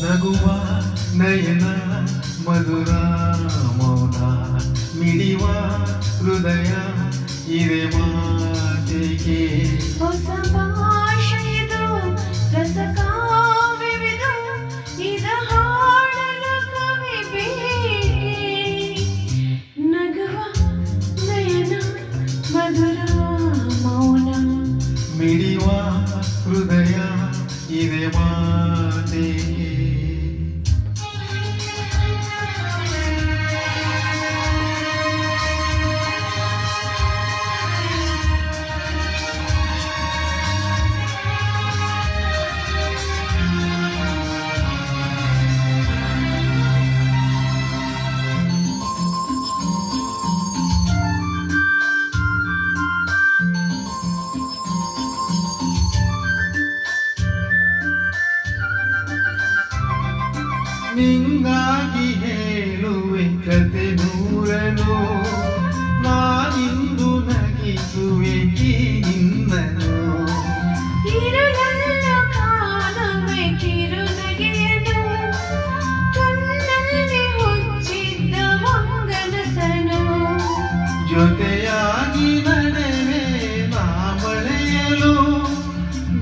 ನಗುವ ನಯನ ಮಧುರ ಮೌನ ಮಿಡಿವ ಹೃದಯ ಇದೆ ಮಾತಿಗೆ ಹೊಸ ಭಾಷೆದು ರಸಕಾವ್ಯವಿದು ಇದ ಹಾಡಲು ಕವಿ ಬೇಕೆ ನಗುವ ನಯನ ಮಧುರ ಮೌನ ಮಿಡಿವ ಹೃದಯ ಇದೆ ಮಾತಿಗೆ ನಿಂಗಾಗಿ ಹೇಳುವೆ ಕತೆ ನೂರನು ನಾನಿಂದು ನಗಿಸುವೆ ಈ ನಿನ್ನನು ಇರುಳಲ್ಲ ಕಾಣುವೆ ಕಿರುನಗೆಯನು ಕಣ್ಣಲ್ಲಿ ಹುಚ್ಚಿದ್ದ ಮಂಗನಸನು ಜೊತೆಯಾಗಿ ನಡೆವೆ ನಾ ಮಳೆಯಲು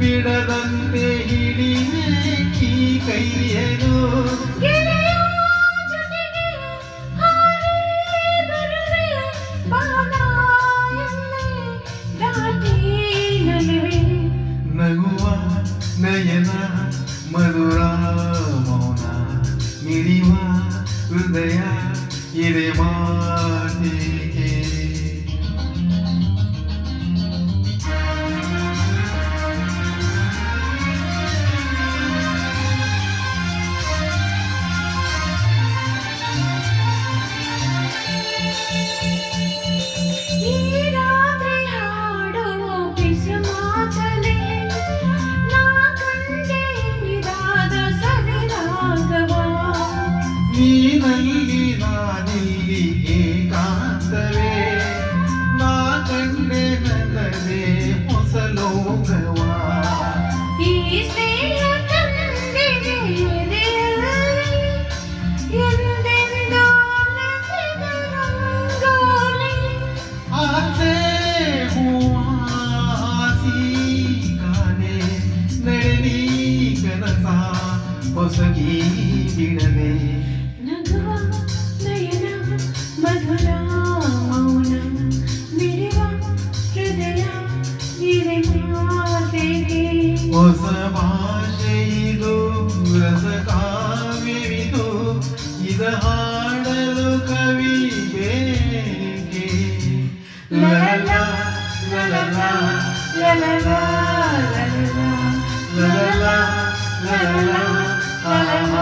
ಬಿಡದಂತೆ ಹಿಡಿವೆ ಈ ಕೈಯನು ನಗುವ ನಯನ ಮಧುರ ಮೌನ ಮಿಡಿವ ಹೃದಯ ಇದೆ ಮಾತಿಗೆ ನೀನಲ್ಲಿ ನಾನಿಲ್ಲಿ ಏಕಾಂತವೇ ನಾ ಕಂಡೆ ನನ್ನದೇ ಹೊಸ ಲೋಕವ ಈ ಸ್ನೇಹ ತಂದೆಗೆ ಎಂದೆಂದೋ ನೆನೆಸಿದ ರಂಗೋಲಿ ಆಸೆ ಹೂವಾಸಿ ಕಾನೆ ನಡೆದಿ ಕನಸ ಹೊಸಗಿ ಬಿಡದೆ ನಗುವ ನಯನ ಮಧುರ ಮೌನ ಮಿಡಿವ ಹೃದಯ ಇದೆ ಮಾತಿಗೆ ಹೊಸ ಭಾಷೆಯಿದು ರಸಕಾವ್ಯವಿದು ಇದ ಹಾಡಲು ಕವಿ ಬೇಕೆ ಲಲಲ ಲಲಲ ಲಲಲ ಲಲಲ ಲಲಲ ಲಲಲ